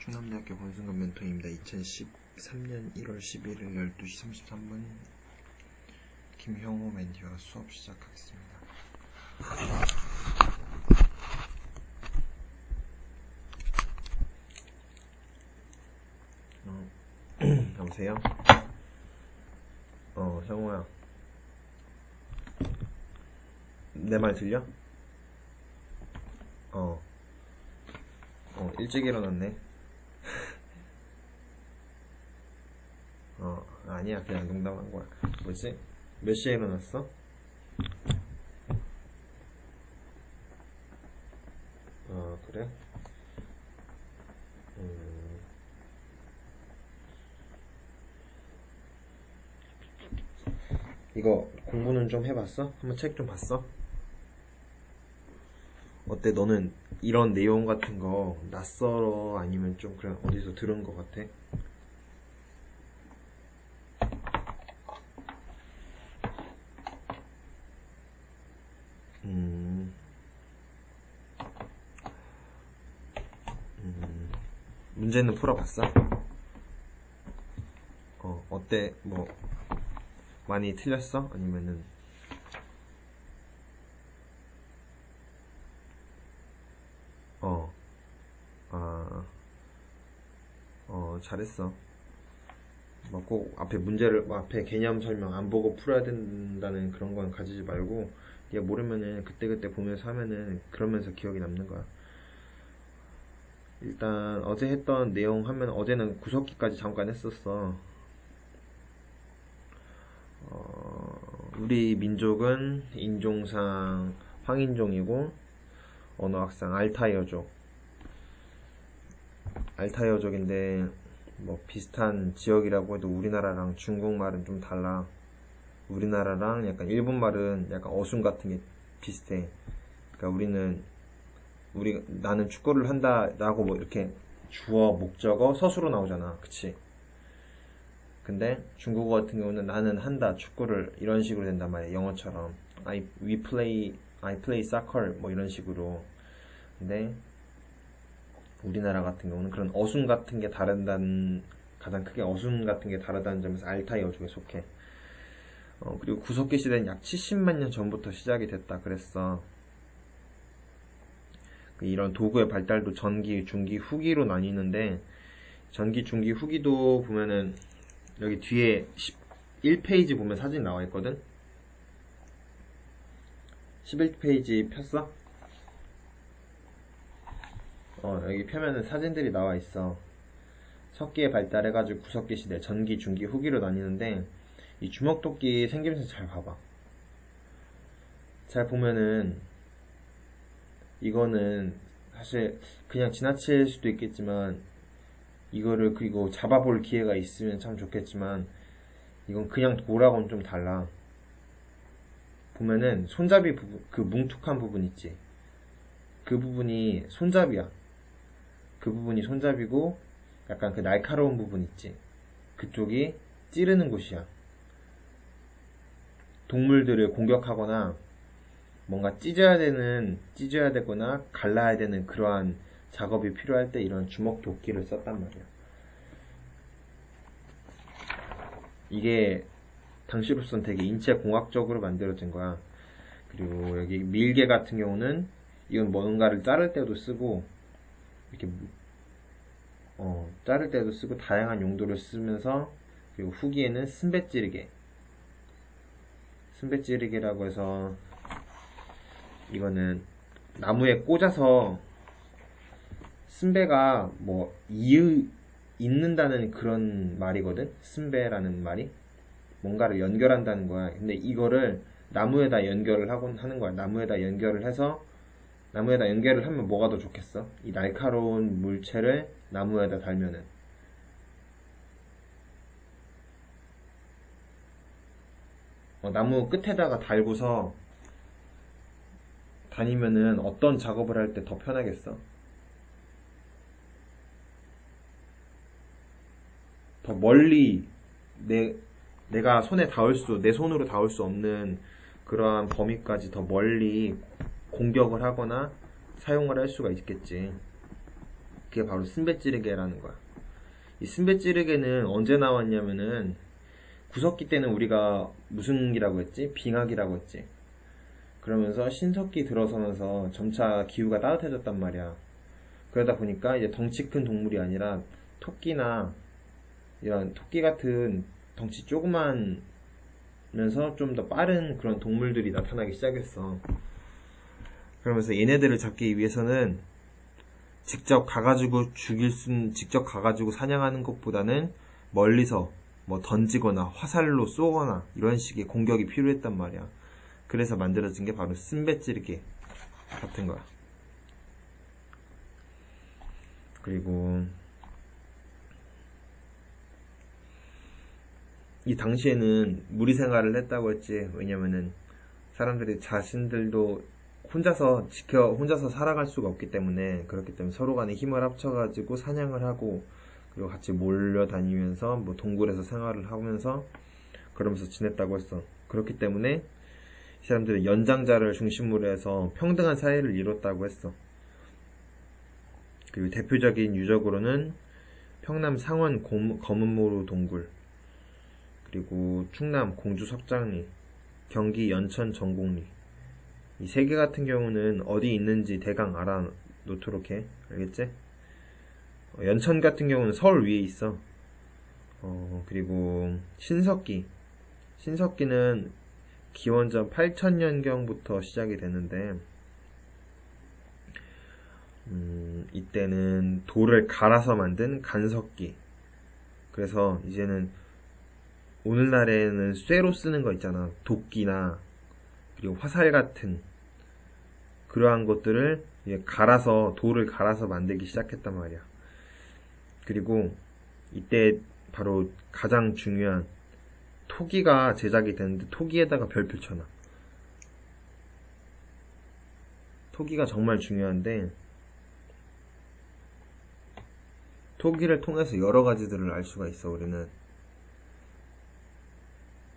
충남대학교 권순관 멘토입니다. 2013년 1월 11일 12시 33분 김형호 멘티와 수업 시작하겠습니다. 여보세요? 형호야. 내 말 들려? 일찍 일어났네. 아니야, 그냥 농담한 거야. 뭐지? 몇 시에 일어났어? 그래? 이거 공부는 좀 해봤어? 한번 책 좀 봤어? 어때? 너는 이런 내용 같은 거 낯설어? 아니면 좀 그냥 어디서 들은 거 같아? 음, 문제는 풀어봤어? 어때? 뭐 많이 틀렸어? 아니면은 어, 아, 잘했어. 뭐 꼭 앞에 문제를 뭐 앞에 개념 설명 안 보고 풀어야 된다는 그런 건 가지지 말고 네가 모르면은 그때그때 보면서 하면은 그러면서 기억이 남는 거야. 일단 어제 했던 내용 하면 어제는 구석기까지 잠깐 했었어. 우리 민족은 인종상 황인종이고 언어학상 알타이어족. 알타이어족인데 뭐 비슷한 지역이라고 해도 우리나라랑 중국말은 좀 달라. 우리나라랑 약간 일본말은 약간 어순 같은 게 비슷해. 그러니까 나는 축구를 한다라고 뭐 이렇게 주어, 목적어, 서술어 나오잖아. 그치? 근데 중국어 같은 경우는 나는 한다, 축구를 이런 식으로 된단 말이야. 영어처럼. I play soccer 뭐 이런 식으로. 근데 우리나라 같은 경우는 그런 어순 같은 게 다르다는, 가장 크게 어순 같은 게 다르다는 점에서 알타이어족에 속해. 그리고 구석기 시대는 약 70만 년 전부터 시작이 됐다 그랬어. 이런 도구의 발달도 전기, 중기, 후기로 나뉘는데 전기, 중기, 후기도 보면은 여기 뒤에 11페이지 보면 사진 나와 있거든? 11페이지 폈어? 여기 펴면은 사진들이 나와 있어. 석기의 발달해가지고 구석기 시대, 전기, 중기, 후기로 나뉘는데 이 주먹도끼 생김새 잘 봐봐. 잘 보면은 이거는 사실 그냥 지나칠 수도 있겠지만 이거를 그리고 잡아볼 기회가 있으면 참 좋겠지만 이건 그냥 돌하고는 좀 달라. 보면은 손잡이 부분, 그 뭉툭한 부분 있지. 그 부분이 손잡이야. 그 부분이 손잡이고 약간 그 날카로운 부분 있지. 그쪽이 찌르는 곳이야. 동물들을 공격하거나 뭔가 찢어야 되거나 갈라야 되는 그러한 작업이 필요할 때 이런 주먹 도끼를 썼단 말이야. 이게 당시로선 되게 인체공학적으로 만들어진 거야. 그리고 여기 밀개 같은 경우는 이건 뭔가를 자를 때도 쓰고 이렇게 자를 때도 쓰고 다양한 용도를 쓰면서 그리고 후기에는 순배찌르기라고 해서 이거는 나무에 꽂아서 순배가 뭐 잇는다는 그런 말이거든. 순배라는 말이 뭔가를 연결한다는 거야. 근데 이거를 나무에다 연결을 하는 거야. 나무에다 연결을 하면 뭐가 더 좋겠어? 이 날카로운 물체를 나무에다 달면은 나무 끝에다가 달고서 다니면은 어떤 작업을 할 때 더 편하겠어? 더 멀리 내, 내 손으로 닿을 수 없는 그러한 범위까지 더 멀리 공격을 하거나 사용을 할 수가 있겠지. 그게 바로 쓴배찌르개라는 거야. 이 쓴배찌르개는 언제 나왔냐면은 구석기 때는 우리가 무슨 기라고 했지? 빙하기라고 했지. 그러면서 신석기 들어서면서 점차 기후가 따뜻해졌단 말이야. 그러다 보니까 이제 덩치 큰 동물이 아니라 토끼나 이런 토끼 같은 덩치 조그만면서 좀 더 빠른 그런 동물들이 나타나기 시작했어. 그러면서 얘네들을 잡기 위해서는 직접 가가지고 사냥하는 것보다는 멀리서 뭐 던지거나 화살로 쏘거나 이런 식의 공격이 필요했단 말이야. 그래서 만들어진 게 바로 쓴배찌르기 같은 거야. 그리고 이 당시에는 무리 생활을 했다고 했지. 왜냐면은 사람들이 자신들도 혼자서 살아갈 수가 없기 때문에, 그렇기 때문에 서로 간에 힘을 합쳐가지고 사냥을 하고, 그리고 같이 몰려다니면서 뭐 동굴에서 생활을 하면서 그러면서 지냈다고 했어. 그렇기 때문에 이 사람들은 연장자를 중심으로 해서 평등한 사회를 이뤘다고 했어. 그리고 대표적인 유적으로는 평남 상원 검은모루 동굴, 그리고 충남 공주 석장리, 경기 연천 전곡리, 이 세 개 같은 경우는 어디 있는지 대강 알아놓도록 해. 알겠지? 연천 같은 경우는 서울 위에 있어. 그리고 신석기는 기원전 8000년경부터 시작이 되는데, 이때는 돌을 갈아서 만든 간석기. 그래서 이제는 오늘날에는 쇠로 쓰는 거 있잖아. 도끼나 그리고 화살 같은 그러한 것들을 돌을 갈아서 만들기 시작했단 말이야. 그리고 이때 바로 가장 중요한 토기가 제작이 되는데, 토기에다가 별표 쳐놔. 토기가 정말 중요한데, 토기를 통해서 여러 가지들을 알 수가 있어. 우리는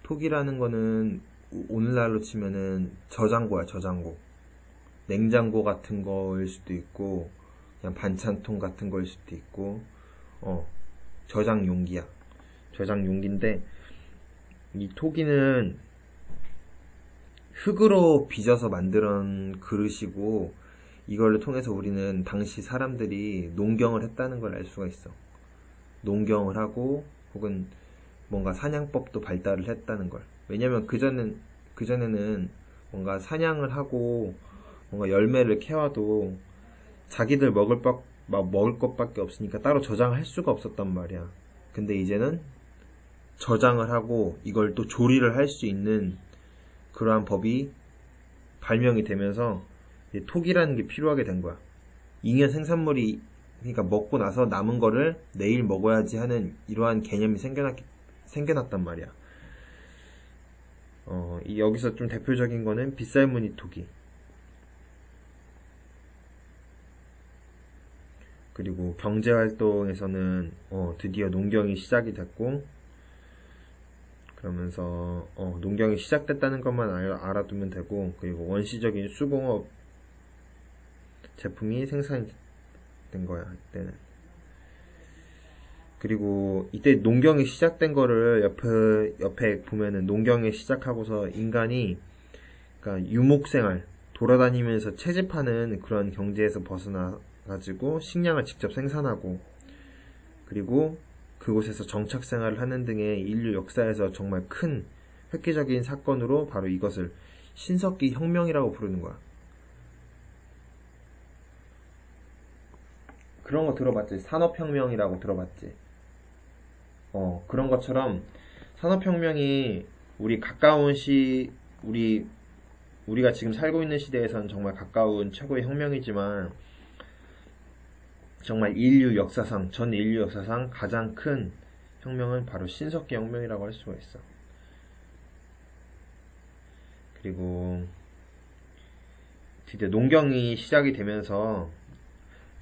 토기라는 거는 오늘날로 치면은 저장고야, 저장고. 냉장고 같은 거일 수도 있고, 그냥 반찬통 같은 거일 수도 있고, 저장 용기야. 저장 용기인데, 이 토기는 흙으로 빚어서 만든 그릇이고, 이걸 통해서 우리는 당시 사람들이 농경을 했다는 걸 알 수가 있어. 농경을 하고 혹은 뭔가 사냥법도 발달을 했다는 걸. 왜냐면 그전에는 뭔가 사냥을 하고 뭔가 열매를 캐와도 자기들 먹을 것밖에 없으니까 따로 저장할 수가 없었단 말이야. 근데 이제는 저장을 하고 이걸 또 조리를 할 수 있는 그러한 법이 발명이 되면서 톡이라는 게 필요하게 된 거야. 잉여 생산물이, 그러니까 먹고 나서 남은 거를 내일 먹어야지 하는 이러한 개념이 생겨났단 말이야. 여기서 좀 대표적인 거는 빗살무늬 토기. 그리고 경제활동에서는 드디어 농경이 시작이 됐고, 그러면서 농경이 시작됐다는 것만 알아두면 되고, 그리고 원시적인 수공업 제품이 생산된 거야, 이때는. 그리고 이때 농경이 시작된 거를 옆에 보면은, 농경이 시작하고서 인간이 그러니까 유목생활, 돌아다니면서 채집하는 그런 경제에서 벗어나 가지고 식량을 직접 생산하고, 그리고 그곳에서 정착 생활을 하는 등의 인류 역사에서 정말 큰 획기적인 사건으로 바로 이것을 신석기 혁명이라고 부르는 거야. 그런 거 들어봤지? 산업혁명이라고 들어봤지? 그런 것처럼 산업혁명이 우리 가까운 우리 우리가 지금 살고 있는 시대에서는 정말 가까운 최고의 혁명이지만, 정말 전 인류 역사상 가장 큰 혁명은 바로 신석기 혁명이라고 할 수가 있어. 그리고 드디어 농경이 시작이 되면서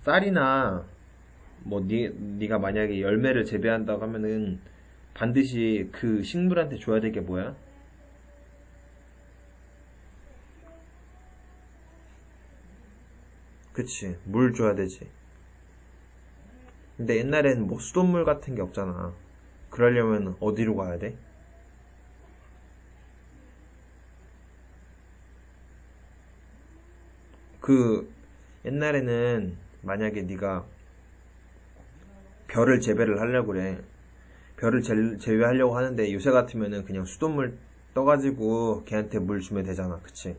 쌀이나 뭐 네가 만약에 열매를 재배한다고 하면은 반드시 그 식물한테 줘야 될 게 뭐야? 그치, 물 줘야 되지. 근데 옛날에는 뭐 수돗물 같은 게 없잖아. 그러려면 어디로 가야 돼? 그 옛날에는 만약에 네가 별을 재배를 하려고 그래. 별을 재배하려고 하는데 요새 같으면은 그냥 수돗물 떠가지고 걔한테 물 주면 되잖아. 그치?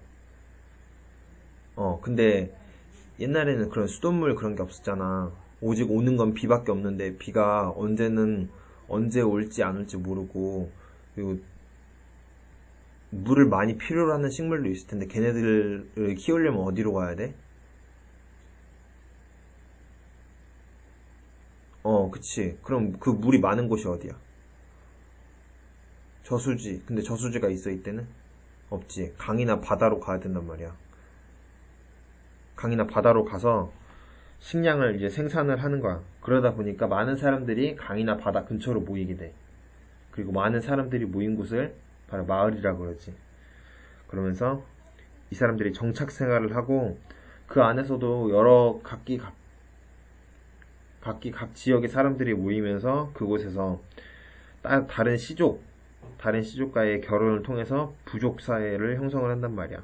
근데 옛날에는 그런 수돗물 그런 게 없었잖아. 오직 오는 건 비밖에 없는데 비가 언제 올지 안 올지 모르고, 그리고 물을 많이 필요로 하는 식물도 있을 텐데 걔네들을 키우려면 어디로 가야 돼? 그치. 그럼 그 물이 많은 곳이 어디야? 저수지. 근데 저수지가 있어 이때는? 없지. 강이나 바다로 가야 된단 말이야. 강이나 바다로 가서 식량을 이제 생산을 하는 거야. 그러다 보니까 많은 사람들이 강이나 바다 근처로 모이게 돼. 그리고 많은 사람들이 모인 곳을 바로 마을이라고 그러지. 그러면서 이 사람들이 정착 생활을 하고, 그 안에서도 여러 각 지역의 사람들이 모이면서 그곳에서 다른 시족과의 결혼을 통해서 부족 사회를 형성을 한단 말이야.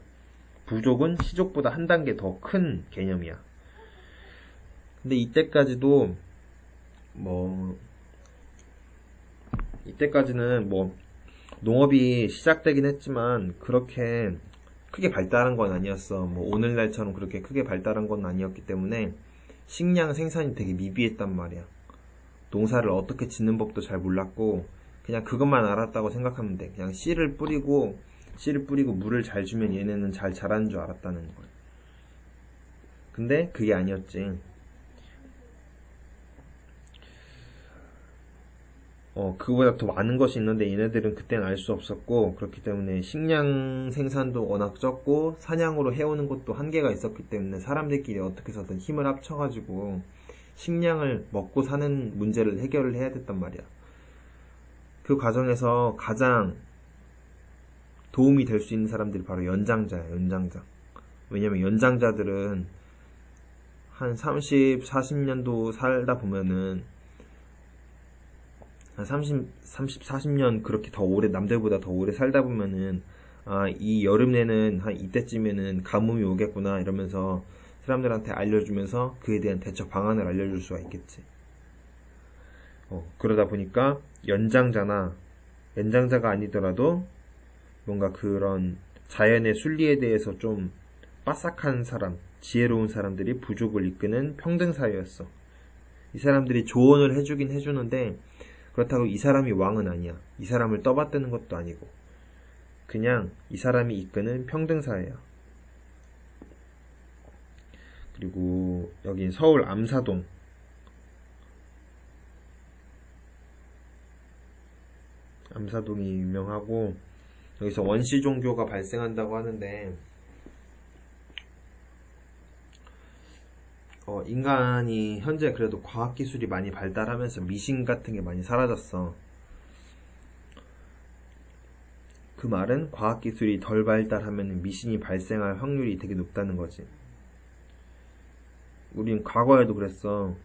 부족은 시족보다 한 단계 더 큰 개념이야. 근데 뭐 이때까지는 뭐 농업이 시작되긴 했지만 그렇게 크게 발달한 건 아니었어. 뭐 오늘날처럼 그렇게 크게 발달한 건 아니었기 때문에 식량 생산이 되게 미비했단 말이야. 농사를 어떻게 짓는 법도 잘 몰랐고 그냥 그것만 알았다고 생각하면 돼. 그냥 씨를 뿌리고 물을 잘 주면 얘네는 잘 자라는 줄 알았다는 거야. 근데 그게 아니었지. 그거보다 더 많은 것이 있는데 얘네들은 그때는 알 수 없었고, 그렇기 때문에 식량 생산도 워낙 적고 사냥으로 해오는 것도 한계가 있었기 때문에 사람들끼리 어떻게 해서든 힘을 합쳐가지고 식량을 먹고 사는 문제를 해결을 해야 됐단 말이야. 그 과정에서 가장 도움이 될 수 있는 사람들이 바로 연장자야, 연장자. 왜냐면 연장자들은 한 30, 40년도 살다 보면은 한 40년 그렇게 더 오래, 남들보다 더 오래 살다 보면은, 이 여름에는 한 이때쯤에는 가뭄이 오겠구나 이러면서 사람들한테 알려주면서 그에 대한 대처 방안을 알려줄 수가 있겠지. 그러다 보니까 연장자가 아니더라도 뭔가 그런 자연의 순리에 대해서 좀 빠삭한 사람, 지혜로운 사람들이 부족을 이끄는 평등사회였어. 이 사람들이 조언을 해주긴 해주는데 그렇다고 이 사람이 왕은 아니야. 이 사람을 떠받드는 것도 아니고 그냥 이 사람이 이끄는 평등사회야. 그리고 여긴 서울 암사동이 유명하고 여기서 원시 종교가 발생한다고 하는데, 인간이 현재 그래도 과학기술이 많이 발달하면서 미신 같은 게 많이 사라졌어. 그 말은 과학기술이 덜 발달하면 미신이 발생할 확률이 되게 높다는 거지. 우린 과거에도 그랬어.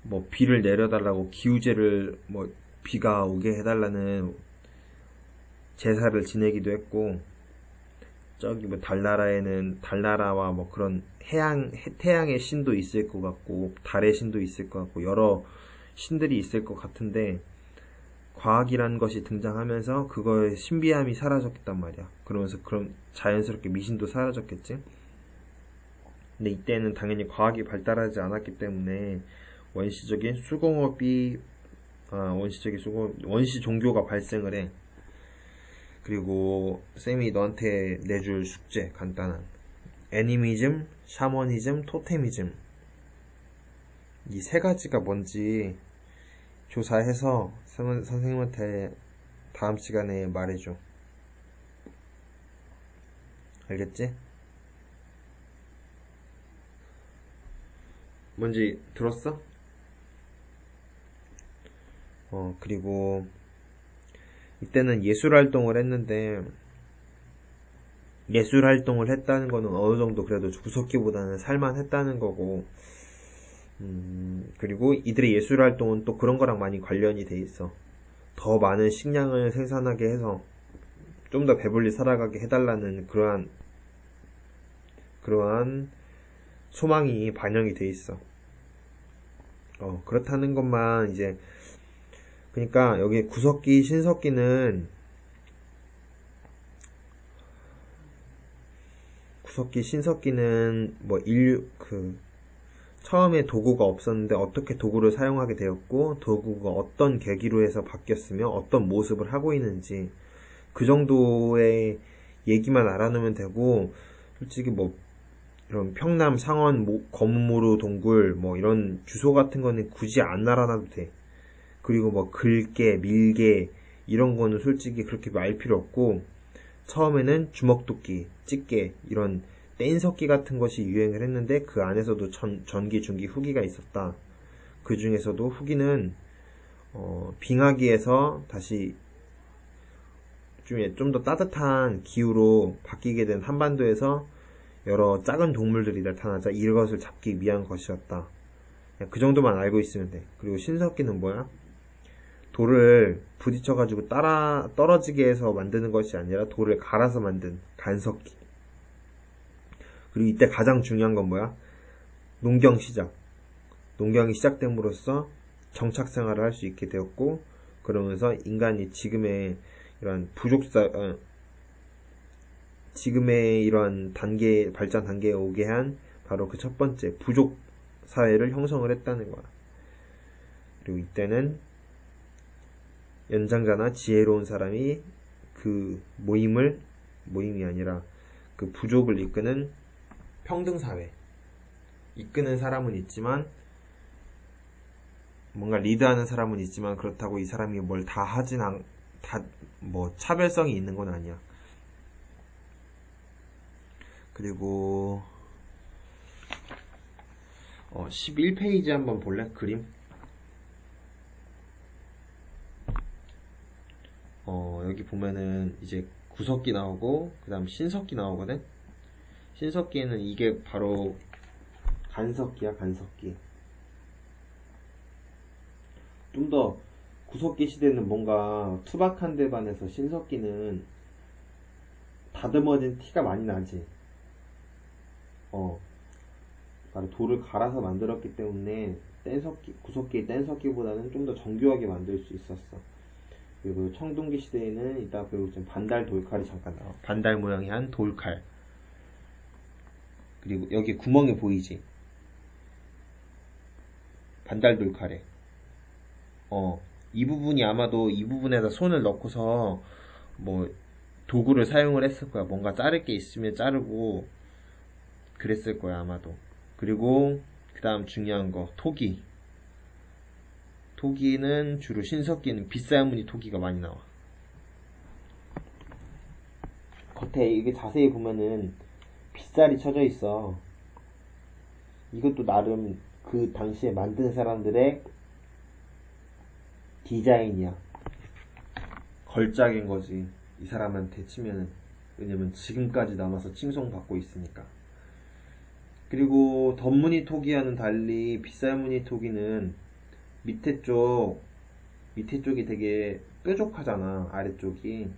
뭐 비를 내려달라고 기우제를 뭐 비가 오게 해달라는 제사를 지내기도 했고, 저기 뭐 달나라와 뭐 그런 태양의 신도 있을 것 같고 달의 신도 있을 것 같고 여러 신들이 있을 것 같은데, 과학이라는 것이 등장하면서 그거의 신비함이 사라졌단 말이야. 그러면서 그럼 자연스럽게 미신도 사라졌겠지. 근데 이때는 당연히 과학이 발달하지 않았기 때문에 원시적인 수공업이 원시 종교가 발생을 해. 그리고 쌤이 너한테 내줄 숙제 간단한 애니미즘, 샤머니즘, 토테미즘, 이 세 가지가 뭔지 조사해서 선생님한테 다음 시간에 말해줘. 알겠지? 뭔지 들었어? 그리고 이때는 예술 활동을 했는데, 예술 활동을 했다는 거는 어느 정도 그래도 구석기보다는 살만했다는 거고, 그리고 이들의 예술 활동은 또 그런 거랑 많이 관련이 돼 있어. 더 많은 식량을 생산하게 해서 좀 더 배불리 살아가게 해달라는 그러한 소망이 반영이 돼 있어. 그렇다는 것만 이제, 그러니까 여기 구석기, 신석기는 뭐 처음에 도구가 없었는데 어떻게 도구를 사용하게 되었고, 도구가 어떤 계기로 해서 바뀌었으며, 어떤 모습을 하고 있는지, 그 정도의 얘기만 알아놓으면 되고, 솔직히 뭐, 이런 평남, 상원, 거무로 동굴, 뭐 이런 주소 같은 거는 굳이 안 알아놔도 돼. 그리고 뭐 글개, 밀개, 이런 거는 솔직히 그렇게 알 필요 없고, 처음에는 주먹도끼, 집게, 이런 뗀석기 같은 것이 유행을 했는데 그 안에서도 전기, 중기, 후기가 있었다. 그 중에서도 후기는 빙하기에서 다시 좀 더 따뜻한 기후로 바뀌게 된 한반도에서 여러 작은 동물들이 나타나자 이것을 잡기 위한 것이었다. 그 정도만 알고 있으면 돼. 그리고 신석기는 뭐야? 돌을 부딪혀가지고 떨어지게 해서 만드는 것이 아니라 돌을 갈아서 만든 간석기. 그리고 이때 가장 중요한 건 뭐야? 농경 시작. 농경이 시작됨으로써 정착 생활을 할 수 있게 되었고, 그러면서 인간이 이런 지금의 이런 발전 단계에 오게 한 바로 그 첫 번째 부족 사회를 형성을 했다는 거야. 그리고 이때는 연장자나 지혜로운 사람이 그 모임이 아니라 그 부족을 이끄는 평등사회. 이끄는 사람은 있지만, 뭔가 리드하는 사람은 있지만, 그렇다고 이 사람이 뭘 다 뭐, 차별성이 있는 건 아니야. 그리고, 11페이지 한번 볼래? 그림? 여기 보면은 이제 구석기 나오고, 그 다음 신석기 나오거든? 신석기에는 이게 바로 간석기야, 간석기. 좀 더 구석기 시대는 뭔가 투박한 데 반해서 신석기는 다듬어진 티가 많이 나지. 바로 돌을 갈아서 만들었기 때문에 구석기 뗀석기보다는 좀 더 정교하게 만들 수 있었어. 그리고 청동기 시대에는 이따 배울 반달 돌칼이 잠깐 나와. 반달 모양의 한 돌칼. 그리고 여기 구멍이 보이지? 반달 돌칼에. 이 부분이 아마도 이 부분에다 손을 넣고서 뭐 도구를 사용을 했을 거야. 뭔가 자를 게 있으면 자르고 그랬을 거야, 아마도. 그리고 그 다음 중요한 거, 토기. 토기는 주로 신석기는 빗살무늬 토기가 많이 나와. 겉에 이게 자세히 보면은 빗살이 쳐져 있어. 이것도 나름 그 당시에 만든 사람들의 디자인이야. 걸작인 거지. 이 사람한테 치면은. 왜냐면 지금까지 남아서 칭송받고 있으니까. 그리고 덧무늬 토기와는 달리 빗살무늬 토기는 밑에 쪽이 되게 뾰족하잖아, 아래쪽이.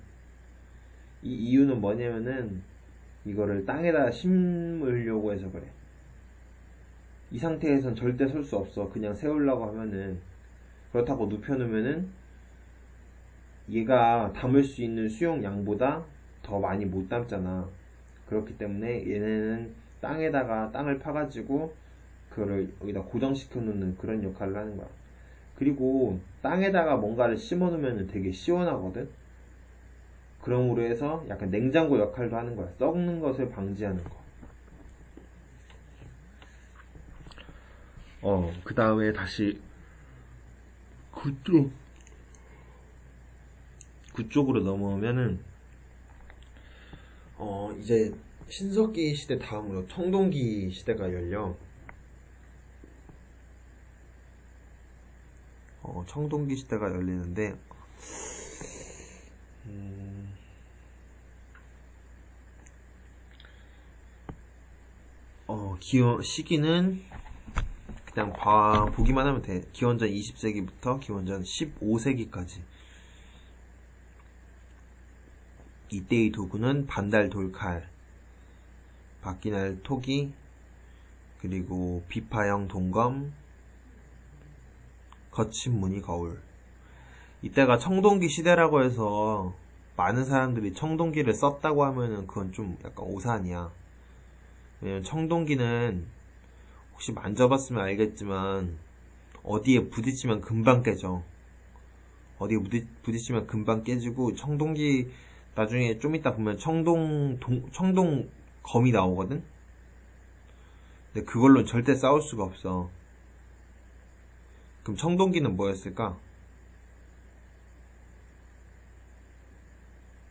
이 이유는 뭐냐면은 이거를 땅에다 심으려고 해서 그래. 이 상태에선 절대 설 수 없어. 그냥 세우려고 하면은. 그렇다고 눕혀놓으면은 얘가 담을 수 있는 수용량보다 더 많이 못 담잖아. 그렇기 때문에 얘네는 땅을 파가지고 그거를 여기다 고정시켜 놓는 그런 역할을 하는 거야. 그리고 땅에다가 뭔가를 심어 놓으면 되게 시원하거든. 그러므로 해서 약간 냉장고 역할도 하는 거야. 썩는 것을 방지하는 거. 그 다음에 다시 그쪽으로 넘어오면은 이제 신석기 시대 다음으로 청동기 시대가 열려. 청동기 시대가 열리는데 시기는 그냥 보기만 하면 돼. 기원전 20세기부터 기원전 15세기까지. 이때의 도구는 반달 돌칼, 바퀴날 토기, 그리고 비파형 동검, 거친 무늬 거울. 이때가 청동기 시대라고 해서 많은 사람들이 청동기를 썼다고 하면은 그건 좀 약간 오산이야. 왜냐면 청동기는 혹시 만져봤으면 알겠지만 어디에 부딪히면 금방 깨져. 어디에 부딪히면 금방 깨지고, 청동기 나중에 좀 이따 보면 청동검이 나오거든? 근데 그걸로 절대 싸울 수가 없어. 그럼 청동기는 뭐였을까?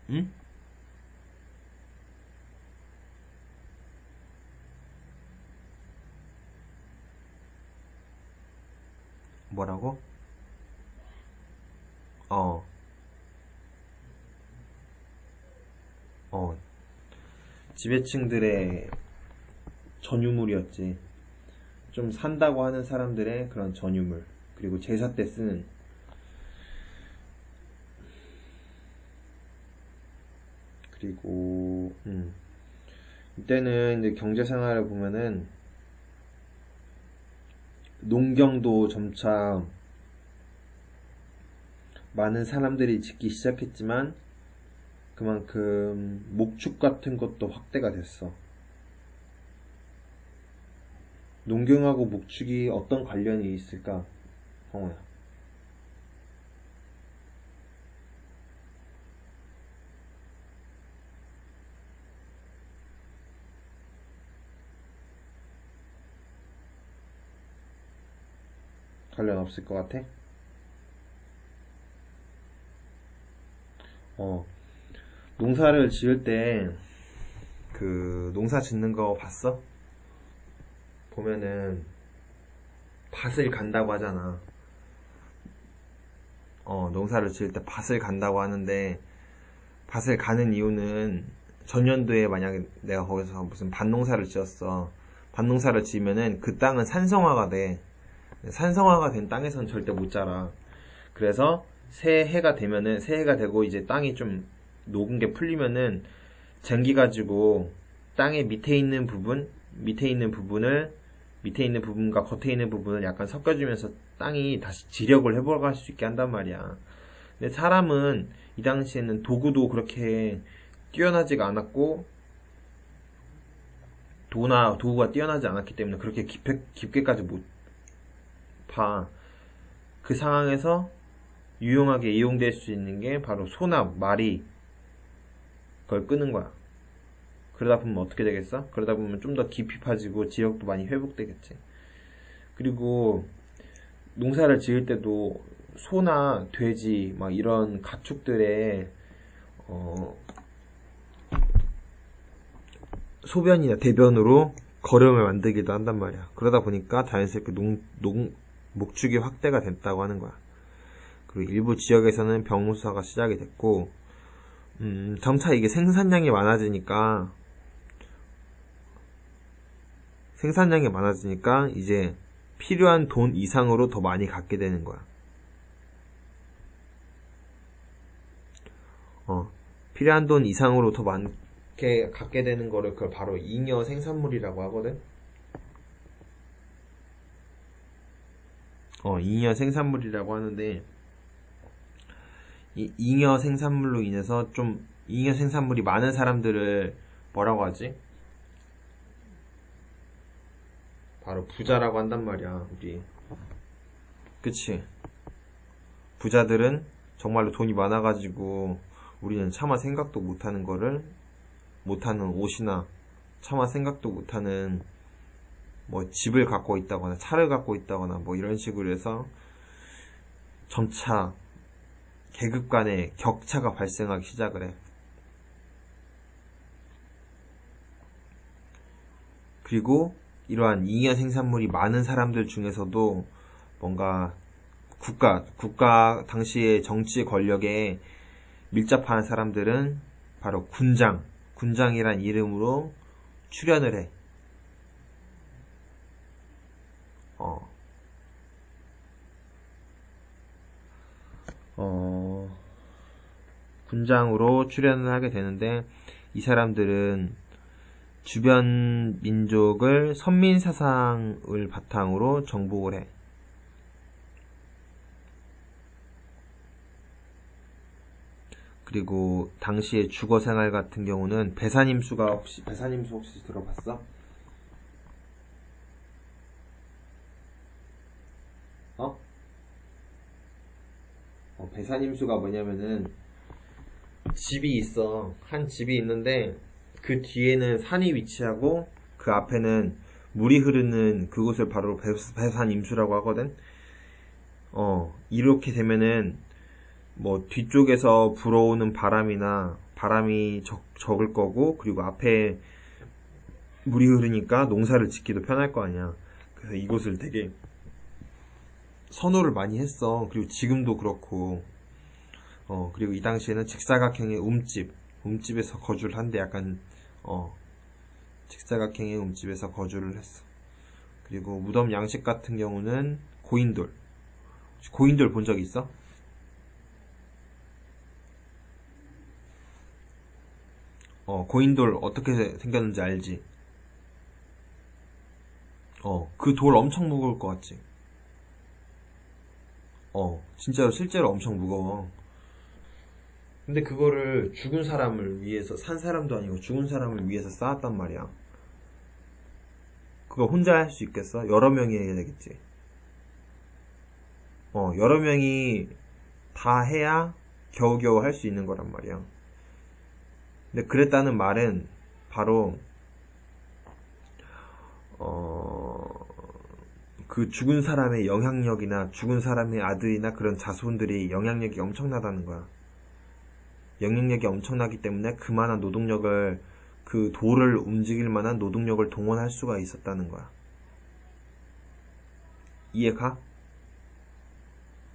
응? 뭐라고? 어, 어. 지배층들의 전유물이었지. 좀 산다고 하는 사람들의 그런 전유물. 그리고 제사 때 쓰는. 그리고, 이때는 이제 경제 생활을 보면은 농경도 점차 많은 사람들이 짓기 시작했지만 그만큼 목축 같은 것도 확대가 됐어. 농경하고 목축이 어떤 관련이 있을까, 성호야? 관련 없을 것 같아? 어, 농사를 지을 때 그 농사 짓는 거 봤어? 보면은 밭을 간다고 하잖아. 농사를 지을 때 밭을 간다고 하는데, 밭을 가는 이유는 전년도에 만약에 내가 거기서 무슨 밭농사를 지었어. 밭농사를 지으면은 그 땅은 산성화가 돼. 산성화가 된 땅에선 절대 못 자라. 그래서 새해가 되고 이제 땅이 좀 녹은 게 풀리면은 쟁기 가지고 땅의 밑에 있는 부분과 겉에 있는 부분을 약간 섞어주면서 땅이 다시 지력을 회복할 수 있게 한단 말이야. 근데 사람은 이 당시에는 도구도 그렇게 뛰어나지가 않았고, 도구가 뛰어나지 않았기 때문에 그렇게 깊게까지 못 파. 그 상황에서 유용하게 이용될 수 있는 게 바로 소나 말이, 그걸 끄는 거야. 그러다 보면 어떻게 되겠어? 그러다 보면 좀 더 깊이 파지고 지역도 많이 회복되겠지. 그리고 농사를 지을 때도 소나 돼지 막 이런 가축들의 어, 소변이나 대변으로 거름을 만들기도 한단 말이야. 그러다 보니까 자연스럽게 목축이 확대가 됐다고 하는 거야. 그리고 일부 지역에서는 병무사가 시작이 됐고, 점차 이게 생산량이 많아지니까 이제 필요한 돈 이상으로 더 많이 갖게 되는 거야. 필요한 돈 이상으로 더 많게 갖게 되는 거를 그걸 바로 잉여 생산물이라고 하거든. 잉여 생산물이라고 하는데, 이 잉여 생산물로 인해서 좀 잉여 생산물이 많은 사람들을 뭐라고 하지? 바로 부자라고 한단 말이야, 우리. 그치? 부자들은 정말로 돈이 많아가지고 우리는 차마 생각도 못하는 거를, 못하는 옷이나 차마 생각도 못하는 뭐 집을 갖고 있다거나 차를 갖고 있다거나 뭐 이런 식으로 해서 점차 계급 간의 격차가 발생하기 시작을 해. 그리고 이러한 잉여 생산물이 많은 사람들 중에서도 뭔가 국가 당시의 정치 권력에 밀접한 사람들은 바로 군장이란 이름으로 출연을 해. 군장으로 출연을 하게 되는데, 이 사람들은 주변 민족을 선민 사상을 바탕으로 정복을 해. 그리고 당시의 주거 생활 같은 경우는 배산임수 혹시 들어봤어? 어? 배산임수가 뭐냐면은 집이 있어. 한 집이 있는데 그 뒤에는 산이 위치하고 그 앞에는 물이 흐르는 그곳을 바로 배산임수라고 하거든. 이렇게 되면은 뭐 뒤쪽에서 불어오는 바람이 적을 거고, 그리고 앞에 물이 흐르니까 농사를 짓기도 편할 거 아니야. 그래서 이곳을 되게 선호를 많이 했어. 그리고 지금도 그렇고. 그리고 이 당시에는 직사각형의 움집에서 거주를 한데, 약간 직사각형의 움집에서 거주를 했어. 그리고 무덤 양식 같은 경우는 고인돌 본 적 있어? 고인돌 어떻게 생겼는지 알지? 그 돌 엄청 무거울 것 같지? 진짜로 실제로 엄청 무거워. 근데 그거를 죽은 사람을 위해서, 산 사람도 아니고 죽은 사람을 위해서 쌓았단 말이야. 그거 혼자 할 수 있겠어? 여러 명이 해야 되겠지. 여러 명이 다 해야 겨우겨우 할 수 있는 거란 말이야. 근데 그랬다는 말은 바로 어, 그 죽은 사람의 영향력이나 죽은 사람의 아들이나 그런 자손들이 영향력이 엄청나다는 거야. 영향력이 엄청나기 때문에 그만한 노동력을, 그 돌을 움직일 만한 노동력을 동원할 수가 있었다는 거야. 이해가?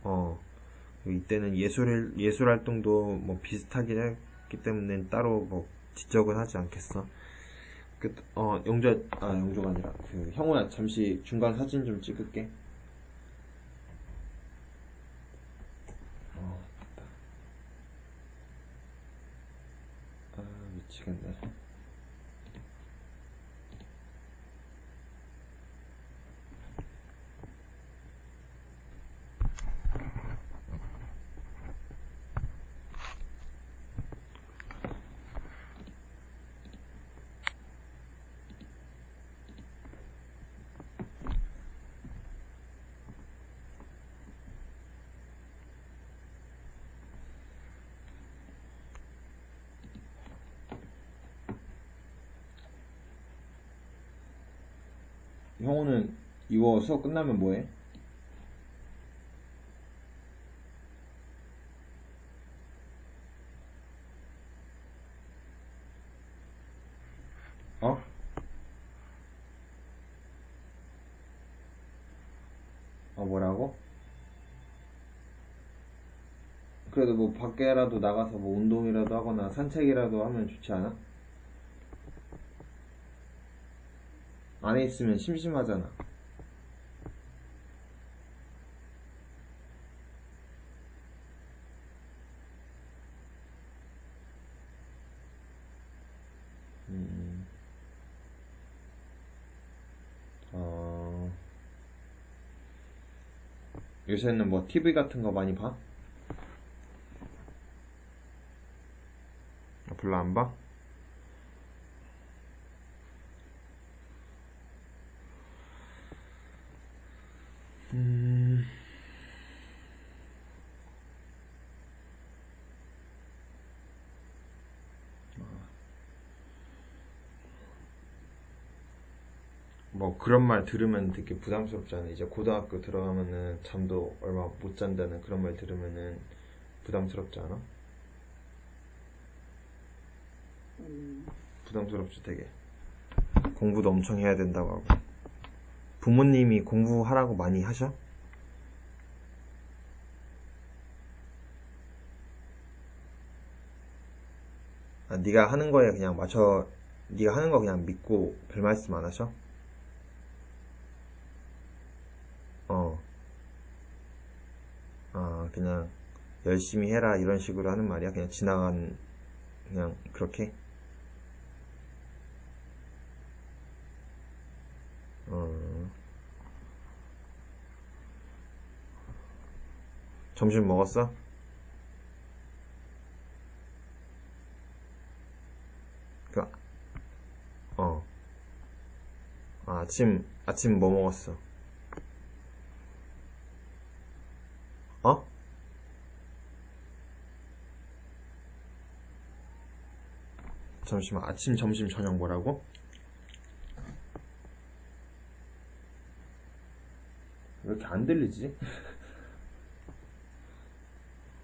어. 이때는 예술 활동도 뭐 비슷하긴 했기 때문에 따로 뭐 지적은 하지 않겠어. 영조가 아니라, 형우야, 잠시 중간 사진 좀 찍을게. 어, 미치겠네. 형우는 이거 수업 끝나면 뭐해? 어? 뭐라고? 그래도 뭐 밖에라도 나가서 뭐 운동이라도 하거나 산책이라도 하면 좋지 않아? 안에 있으면 심심하잖아. 음, 어, 요새는 뭐 TV 같은 거 많이 봐? 별로 안 봐? 음, 뭐 그런 말 들으면 되게 부담스럽잖아. 이제 고등학교 들어가면은 잠도 얼마 못 잔다는 그런 말 들으면은 부담스럽지 않아? 부담스럽지 되게. 공부도 엄청 해야 된다고 하고. 부모님이 공부하라고 많이 하셔? 네가 하는 거에 그냥 네가 하는 거 그냥 믿고 별 말씀 안 하셔? 그냥 열심히 해라 이런 식으로 하는 말이야. 그냥 지나간 그냥 그렇게. 어, 점심 먹었어? 그, 어. 아, 아침 뭐 먹었어? 어? 잠시만, 아침, 점심, 저녁 뭐라고? 왜 이렇게 안 들리지?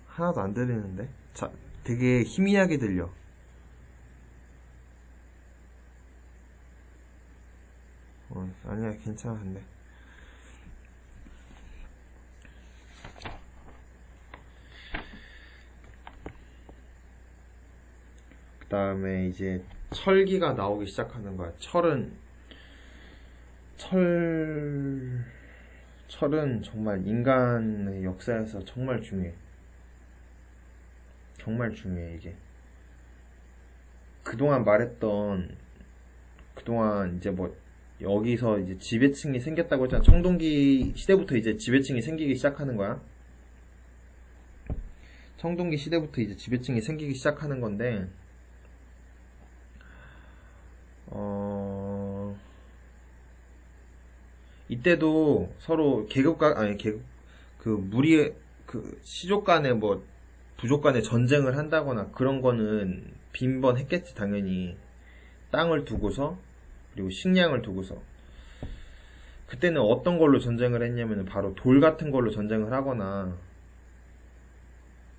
하나도 안 들리는데? 자, 되게 희미하게 들려. 아니야, 괜찮아, 근데. 그 다음에 이제 철기가 나오기 시작하는 거야. 철, 철은 정말 인간의 역사에서 정말 중요해. 정말 중요해, 이게. 그동안 말했던, 그동안 이제 뭐, 여기서 이제 지배층이 생겼다고 했잖아. 청동기 시대부터 이제 지배층이 생기기 시작하는 거야. 청동기 시대부터 이제 지배층이 생기기 시작하는 건데, 어, 이때도 서로 그 무리, 그 시족 간에 뭐, 부족 간에 전쟁을 한다거나 그런 거는 빈번했겠지, 당연히. 땅을 두고서, 그리고 식량을 두고서. 그때는 어떤 걸로 전쟁을 했냐면 바로 돌 같은 걸로 전쟁을 하거나,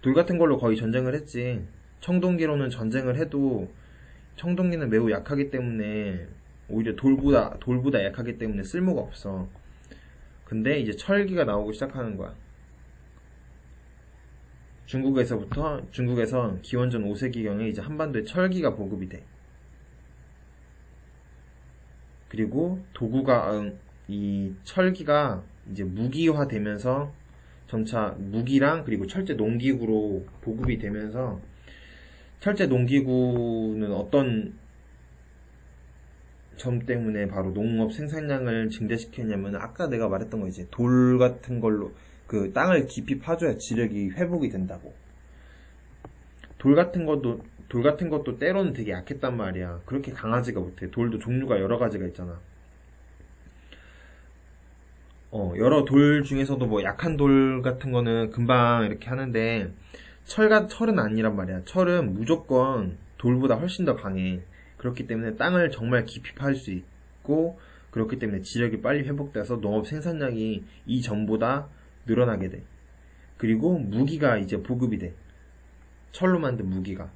돌 같은 걸로 거의 전쟁을 했지. 청동기로는 전쟁을 해도 청동기는 매우 약하기 때문에 오히려 돌보다 약하기 때문에 쓸모가 없어. 근데 이제 철기가 나오기 시작하는 거야. 중국에서 기원전 5세기경에 이제 한반도에 철기가 보급이 돼. 그리고 이 철기가 이제 무기화 되면서 점차 무기랑 그리고 철제 농기구로 보급이 되면서 철제 농기구는 어떤 점 때문에 바로 농업 생산량을 증대시켰냐면 아까 내가 말했던 거 이제 돌 같은 걸로 그 땅을 깊이 파줘야 지력이 회복이 된다고. 돌 같은 것도 때로는 되게 약했단 말이야. 그렇게 강하지가 못해. 돌도 종류가 여러 가지가 있잖아. 여러 돌 중에서도 뭐 약한 돌 같은 거는 금방 이렇게 하는데 철은 아니란 말이야. 철은 무조건 돌보다 훨씬 더 강해. 그렇기 때문에 땅을 정말 깊이 파일 수 있고 그렇기 때문에 지력이 빨리 회복돼서 농업 생산량이 이전보다 늘어나게 돼. 그리고 무기가 이제 보급이 돼. 철로 만든 무기가.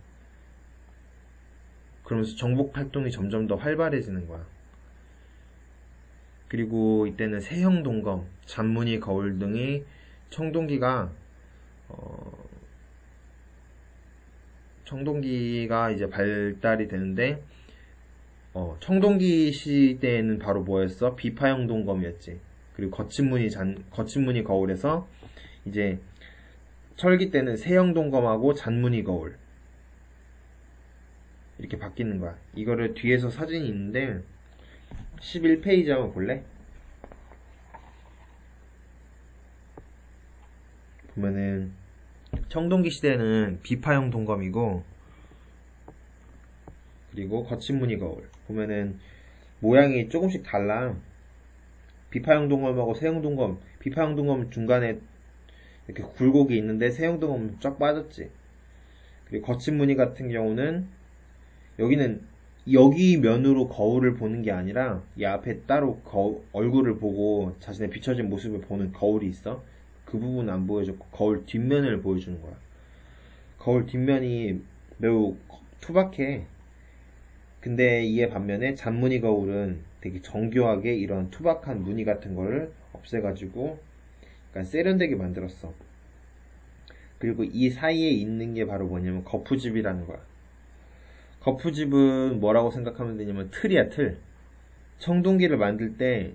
그러면서 정복 활동이 점점 더 활발해지는 거야. 그리고 이때는 세형 동검, 잔무늬 거울 등의 청동기가 어, 청동기가 이제 발달이 되는데 청동기 시대에는 바로 뭐였어? 비파형 동검이었지. 그리고 거친 무늬 거울에서 이제 철기 때는 세형 동검하고 잔무늬 거울 이렇게 바뀌는 거야. 이거를 뒤에서 사진이 있는데 11페이지 한번 볼래? 보면은 청동기 시대는 비파형 동검이고 그리고 거친 무늬 거울 보면은 모양이 조금씩 달라. 비파형 동검하고 세형 동검. 비파형 동검 중간에 이렇게 굴곡이 있는데 세형 동검은 쫙 빠졌지. 그리고 거친 무늬 같은 경우는 여기는 여기 면으로 거울을 보는 게 아니라 이 앞에 따로 얼굴을 보고 자신의 비춰진 모습을 보는 거울이 있어. 그 부분 안 보여줬고 거울 뒷면을 보여주는 거야. 거울 뒷면이 매우 투박해. 근데 이에 반면에 잔무늬 거울은 되게 정교하게 이런 투박한 무늬 같은 거를 없애가지고 약간 세련되게 만들었어. 그리고 이 사이에 있는 게 바로 뭐냐면 거푸집이라는 거야. 거푸집은 뭐라고 생각하면 되냐면 틀이야, 틀. 청동기를 만들 때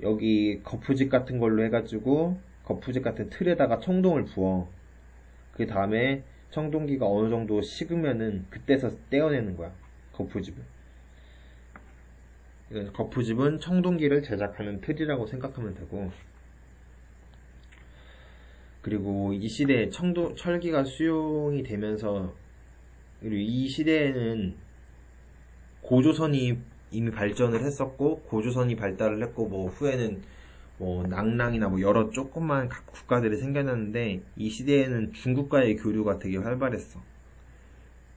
여기 거푸집 같은 걸로 해가지고 거푸집 같은 틀에다가 청동을 부어. 그 다음에 청동기가 어느 정도 식으면은 그때서 떼어내는 거야. 거푸집을. 거푸집은 청동기를 제작하는 틀이라고 생각하면 되고, 그리고 이 시대에 철기가 수용이 되면서, 그리고 이 시대에는 고조선이 이미 발전을 했었고, 고조선이 발달을 했고, 뭐 후에는 뭐 낭랑이나 뭐 여러 조그만 각 국가들이 생겨났는데, 이 시대에는 중국과의 교류가 되게 활발했어.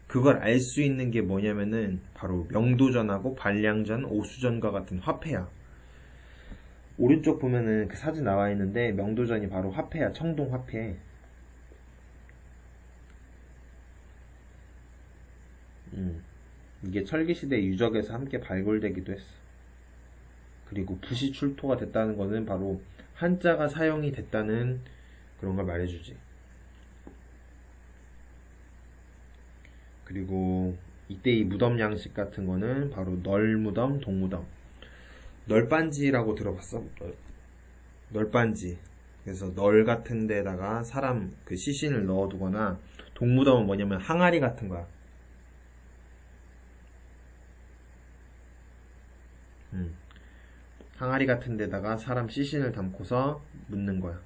그걸 알 수 있는 게 뭐냐면은 바로 명도전하고 반량전, 오수전과 같은 화폐야. 오른쪽 보면은 그 사진 나와 있는데 명도전이 바로 화폐야. 청동 화폐. 이게 철기시대 유적에서 함께 발굴되기도 했어. 그리고 붓이 출토가 됐다는 거는 바로 한자가 사용이 됐다는 그런 걸 말해주지. 그리고 이때 이 무덤 양식 같은 거는 바로 널무덤, 동무덤. 널빤지라고 들어봤어? 널빤지. 그래서 널 같은 데다가 사람 그 시신을 넣어두거나, 동무덤은 뭐냐면 항아리 같은 거야. 음. 항아리 같은 데다가 사람 시신을 담고서 묻는 거야.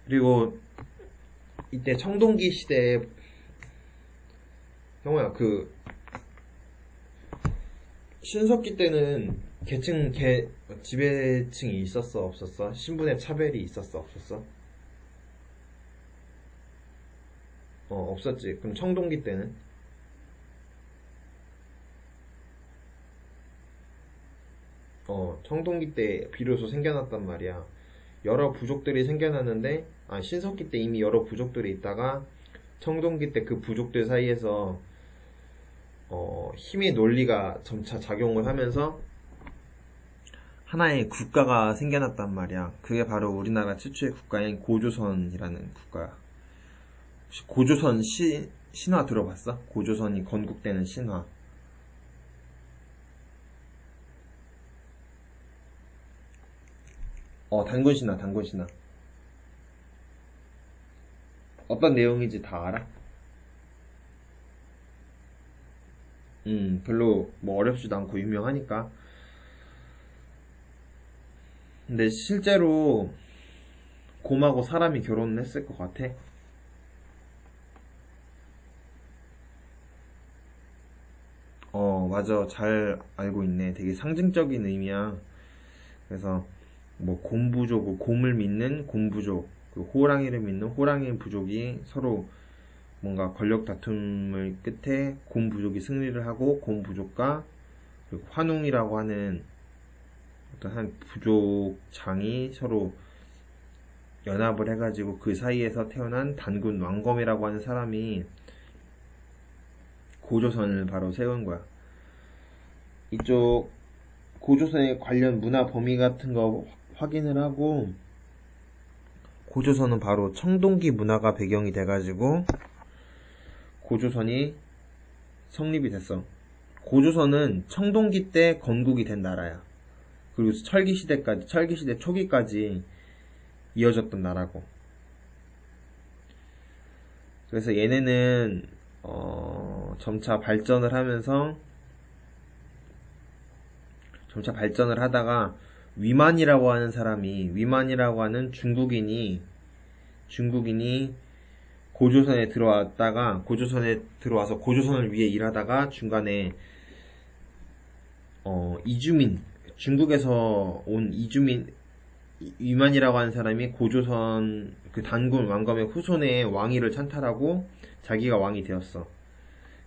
그리고 이때 청동기 시대에, 형호야, 그 신석기 때는 지배층이 있었어, 없었어? 신분의 차별이 있었어, 없었어? 없었지. 그럼 청동기 때는? 청동기 때 비로소 생겨났단 말이야. 여러 부족들이 생겨났는데, 신석기 때 이미 여러 부족들이 있다가, 청동기 때 그 부족들 사이에서, 힘의 논리가 점차 작용을 하면서, 하나의 국가가 생겨났단 말이야. 그게 바로 우리나라 최초의 국가인 고조선이라는 국가야. 혹시 고조선 신화 들어봤어? 고조선이 건국되는 신화. 단군신화, 단군신화. 어떤 내용인지 다 알아? 별로 뭐 어렵지도 않고 유명하니까. 근데 실제로 곰하고 사람이 결혼했을 것 같아. 맞아. 잘 알고 있네. 되게 상징적인 의미야. 그래서 뭐 곰부족, 곰을 믿는 곰부족, 그 호랑이를 믿는 호랑이 부족이 서로 뭔가 권력 다툼을 끝에 곰부족이 승리를 하고, 곰부족과 그리고 환웅이라고 하는 어떤 한 부족장이 서로 연합을 해가지고 그 사이에서 태어난 단군 왕검이라고 하는 사람이 고조선을 바로 세운 거야. 이쪽 고조선의 관련 문화 범위 같은 거 확인을 하고, 고조선은 바로 청동기 문화가 배경이 돼가지고 고조선이 성립이 됐어. 고조선은 청동기 때 건국이 된 나라야. 그리고 철기시대 초기까지 이어졌던 나라고. 그래서 얘네는 점차 발전을 하면서, 점차 발전을 하다가 위만이라고 하는 중국인이 고조선에 들어와서 고조선을 위해 일하다가 중간에 중국에서 온 위만이라고 하는 사람이 고조선 그 단군 왕검의 후손의 왕위를 찬탈하고 자기가 왕이 되었어.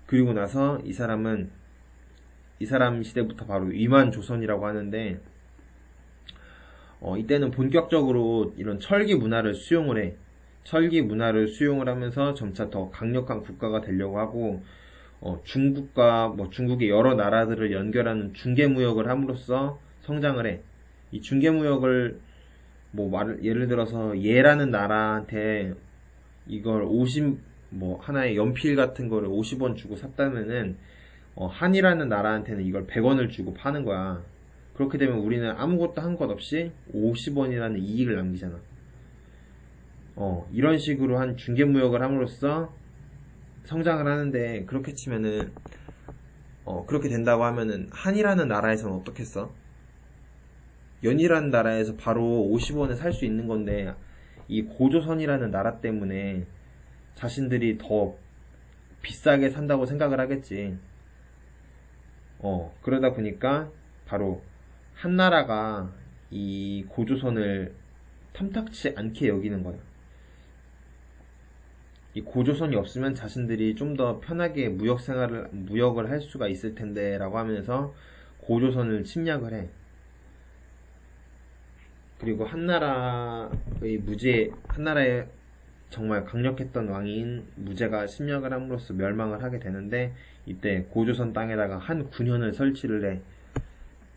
그리고 나서 이 사람 시대부터 바로 위만 조선이라고 하는데, 이때는 본격적으로 이런 철기 문화를 수용을 해. 철기 문화를 수용을 하면서 점차 더 강력한 국가가 되려고 하고, 중국의 여러 나라들을 연결하는 중개무역을 함으로써 성장을 해. 이 중개무역을 예를 들어서 얘라는 나라한테 이걸 하나의 연필 같은 거를 50원 주고 샀다면은, 한이라는 나라한테는 이걸 100원을 주고 파는 거야. 그렇게 되면 우리는 아무것도 한 것 없이 50원이라는 이익을 남기잖아. 이런 식으로 한 중개무역을 함으로써 성장을 하는데, 그렇게 치면은 그렇게 된다고 하면은 한이라는 나라에서는 어떻겠어? 연이라는 나라에서 바로 50원에 살 수 있는 건데, 이 고조선이라는 나라 때문에 자신들이 더 비싸게 산다고 생각을 하겠지. 그러다 보니까 바로 한나라가 이 고조선을 탐탁치 않게 여기는 거야. 이 고조선이 없으면 자신들이 좀 더 편하게 무역을 할 수가 있을 텐데라고 하면서 고조선을 침략을 해. 그리고 한나라의 정말 강력했던 왕인 무제가 침략을 함으로써 멸망을 하게 되는데, 이때 고조선 땅에다가 한 군현을 설치를 해.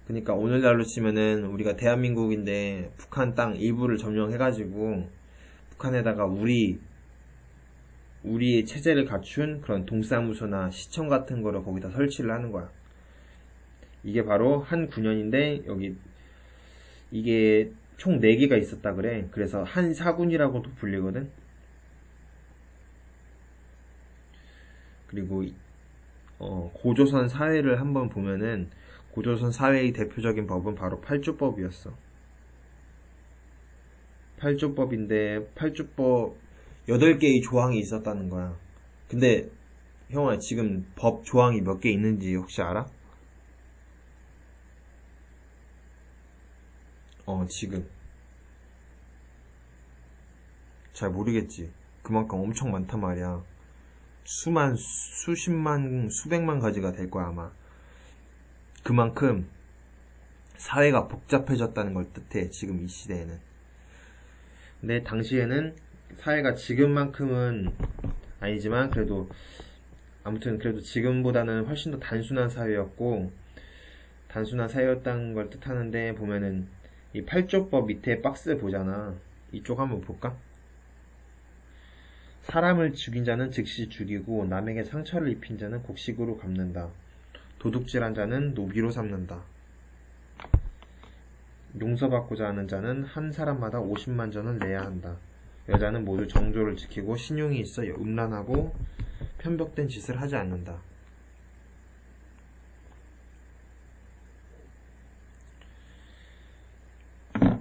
그러니까 오늘날로 치면은 우리가 대한민국인데 북한 땅 일부를 점령해가지고 북한에다가 우리의 체제를 갖춘 그런 동사무소나 시청 같은 거를 거기다 설치를 하는 거야. 이게 바로 한 군현인데, 여기 이게 총 4개가 있었다 그래. 그래서 한 사군이라고도 불리거든. 그리고 고조선 사회를 한번 보면은 고조선 사회의 대표적인 법은 바로 팔주법이었어. 팔주법인데, 팔주법 8개의 조항이 있었다는 거야. 근데 형아, 지금 법 조항이 몇 개 있는지 혹시 알아? 지금 잘 모르겠지. 그만큼 엄청 많단 말이야. 수십만, 수백만 가지가 될 거야 아마. 그만큼 사회가 복잡해졌다는 걸 뜻해, 지금 이 시대에는. 근데 당시에는 사회가 지금만큼은 아니지만, 그래도 지금보다는 훨씬 더 단순한 사회였다는 걸 뜻하는데, 보면은 이 팔조법 밑에 박스 보잖아. 이쪽 한번 볼까? 사람을 죽인 자는 즉시 죽이고 남에게 상처를 입힌 자는 곡식으로 갚는다. 도둑질한 자는 노비로 삼는다. 용서받고자 하는 자는 한 사람마다 50만 전을 내야 한다. 여자는 모두 정조를 지키고 신용이 있어 음란하고 편벽된 짓을 하지 않는다.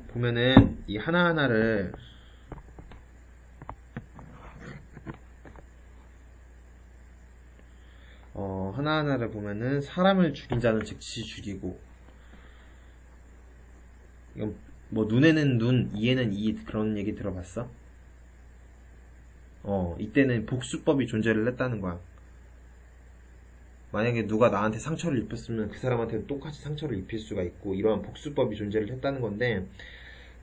보면은 이 하나하나를 보면은 사람을 죽인 자는 즉시 죽이고, 이건 뭐 눈에는 눈, 이에는 이, 그런 얘기 들어봤어? 이때는 복수법이 존재를 했다는 거야. 만약에 누가 나한테 상처를 입혔으면 그 사람한테 똑같이 상처를 입힐 수가 있고, 이러한 복수법이 존재를 했다는 건데,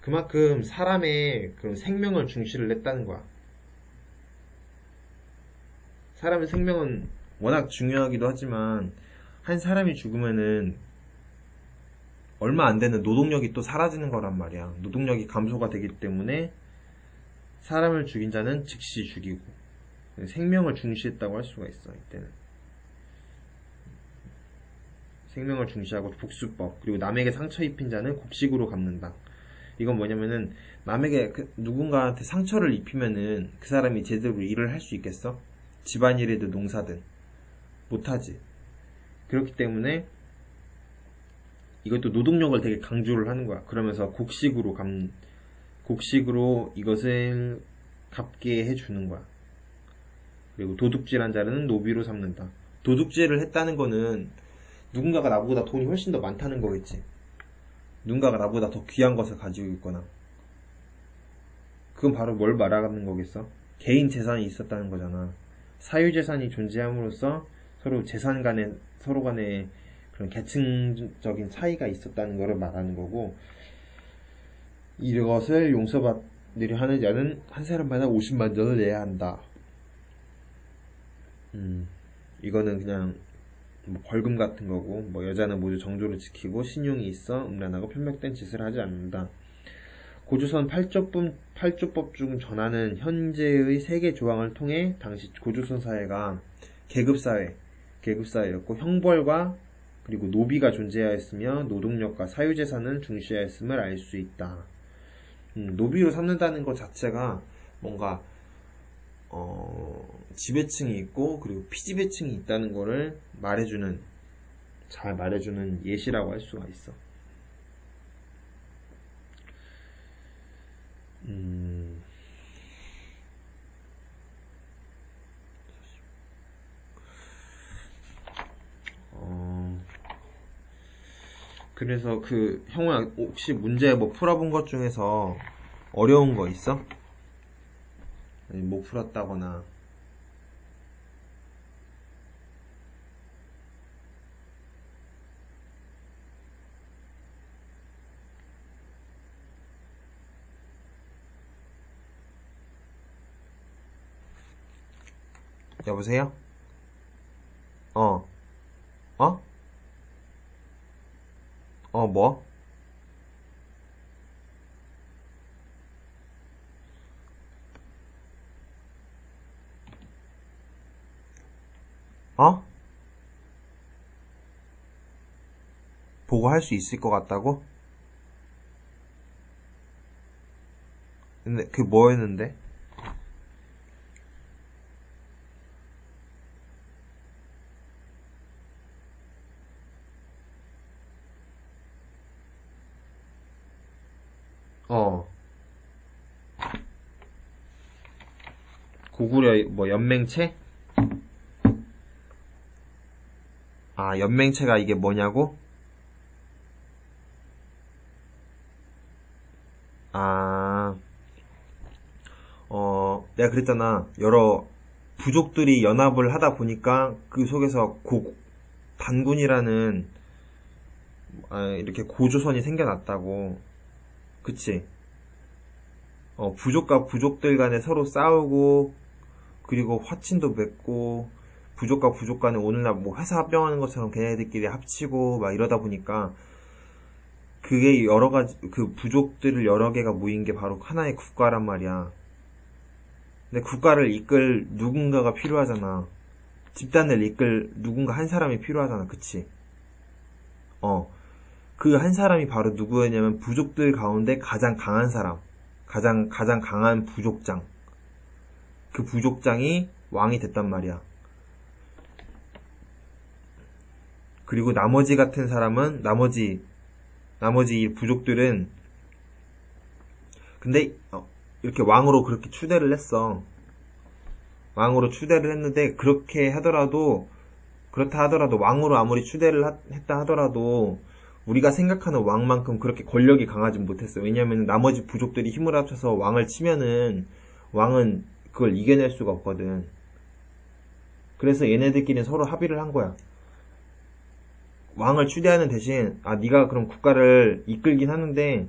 그만큼 사람의 그런 생명을 중시를 했다는 거야. 사람의 생명은 워낙 중요하기도 하지만, 한 사람이 죽으면은 얼마 안 되는 노동력이 또 사라지는 거란 말이야. 노동력이 감소가 되기 때문에 사람을 죽인 자는 즉시 죽이고, 생명을 중시했다고 할 수가 있어. 이때는 생명을 중시하고 복수법, 그리고 남에게 상처 입힌 자는 곡식으로 갚는다. 이건 뭐냐면은, 남에게 누군가한테 상처를 입히면은 그 사람이 제대로 일을 할 수 있겠어? 집안일이든 농사든 못하지. 그렇기 때문에 이것도 노동력을 되게 강조를 하는 거야. 그러면서 곡식으로 이것을 갚게 해주는 거야. 그리고 도둑질한 자는 노비로 삼는다. 도둑질을 했다는 거는 누군가가 나보다 돈이 훨씬 더 많다는 거겠지. 누군가가 나보다 더 귀한 것을 가지고 있거나. 그건 바로 뭘 말하는 거겠어? 개인 재산이 있었다는 거잖아. 사유재산이 존재함으로써 서로 간에 그런 계층적인 차이가 있었다는 것을 말하는 거고, 이것을 용서받으려 하는 자는 한 사람마다 50만 전을 내야 한다. 이거는 그냥 뭐 벌금 같은 거고, 뭐 여자는 모두 정조를 지키고 신용이 있어 음란하고 편벽된 짓을 하지 않는다. 고조선 8조법 중 전하는 현재의 3개 조항을 통해 당시 고조선 사회가 계급사회였고, 형벌과 그리고 노비가 존재하였으며 노동력과 사유재산을 중시하였음을 알 수 있다. 노비로 삼는다는 것 자체가 뭔가 지배층이 있고 그리고 피지배층이 있다는 거를 잘 말해주는 예시라고 할 수가 있어. 음, 어, 그래서 그 형우야 혹시 문제 뭐 풀어본 것 중에서 어려운 거 있어? 아니, 못 풀었다거나. 여보세요? 어, 어? 뭐? 어? 보고 할 수 있을 것 같다고? 근데 그 뭐였는데? 어, 고구려 뭐 연맹체? 아, 연맹체가 이게 뭐냐고? 아, 내가 그랬잖아. 여러 부족들이 연합을 하다 보니까 그 속에서 단군이라는 이렇게 고조선이 생겨났다고. 그치? 부족과 부족들 간에 서로 싸우고 그리고 화친도 맺고 부족과 부족 간에 오늘날 뭐 회사 합병하는 것처럼 걔네들끼리 합치고 막 이러다 보니까 그게 여러 가지 그 부족들을 여러 개가 모인 게 바로 하나의 국가란 말이야. 근데 국가를 이끌 누군가가 필요하잖아. 집단을 이끌 누군가 한 사람이 필요하잖아. 그치? 어. 그 한 사람이 바로 누구였냐면 부족들 가운데 가장 강한 사람. 가장 강한 부족장. 그 부족장이 왕이 됐단 말이야. 그리고 나머지 같은 사람은 나머지 이 부족들은 근데 이렇게 왕으로 그렇게 추대를 했어. 왕으로 추대를 했는데 그렇다 하더라도 왕으로 아무리 했다 하더라도 우리가 생각하는 왕만큼 그렇게 권력이 강하진 못했어. 왜냐면 나머지 부족들이 힘을 합쳐서 왕을 치면은 왕은 그걸 이겨낼 수가 없거든. 그래서 얘네들끼리 서로 합의를 한 거야. 왕을 추대하는 대신 네가 그럼 국가를 이끌긴 하는데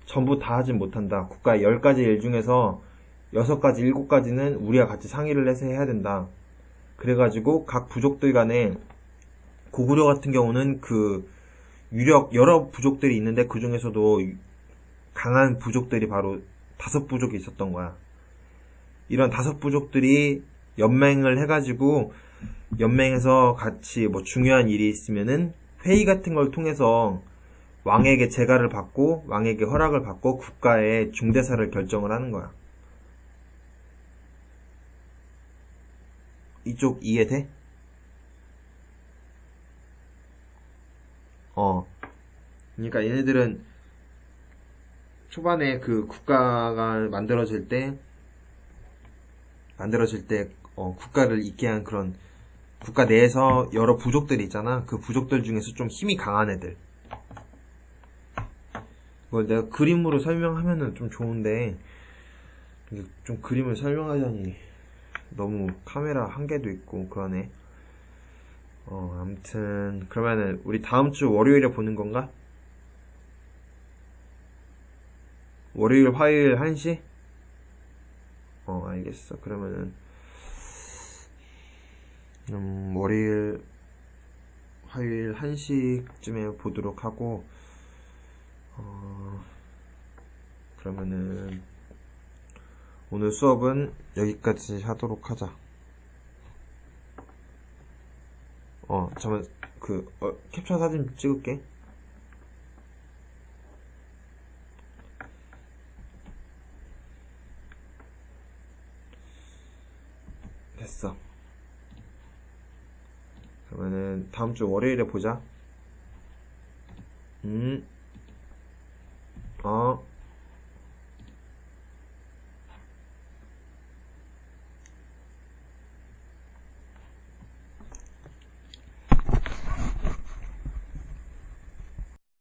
전부 다 하진 못한다. 국가의 10가지 일 중에서 6가지, 7가지는 우리가 같이 상의를 해서 해야 된다. 그래가지고 각 부족들 간에 고구려 같은 경우는 그 여러 부족들이 있는데 그 중에서도 강한 부족들이 바로 5부족이 있었던 거야. 이런 5부족들이 연맹을 해가지고 연맹해서 같이 뭐 중요한 일이 있으면은 회의 같은 걸 통해서 왕에게 재가를 받고 왕에게 허락을 받고 국가의 중대사를 결정을 하는 거야. 이쪽 이해돼? 어. 그러니까 얘네들은 초반에 그 국가가 만들어질 때 국가를 잇게 한 그런 국가 내에서 여러 부족들이 있잖아. 그 부족들 중에서 좀 힘이 강한 애들. 그걸 내가 그림으로 설명하면은 좀 좋은데 좀 그림을 설명하자니 너무 카메라 한계도 있고 그러네. 아무튼 그러면은 우리 다음 주 월요일에 보는 건가? 월요일, 화요일 1시? 알겠어. 그러면은 월요일, 화요일 1시쯤에 보도록 하고 어, 그러면은 오늘 수업은 여기까지 하도록 하자. 잠깐 캡처 사진 찍을게. 됐어. 그러면은 다음 주 월요일에 보자.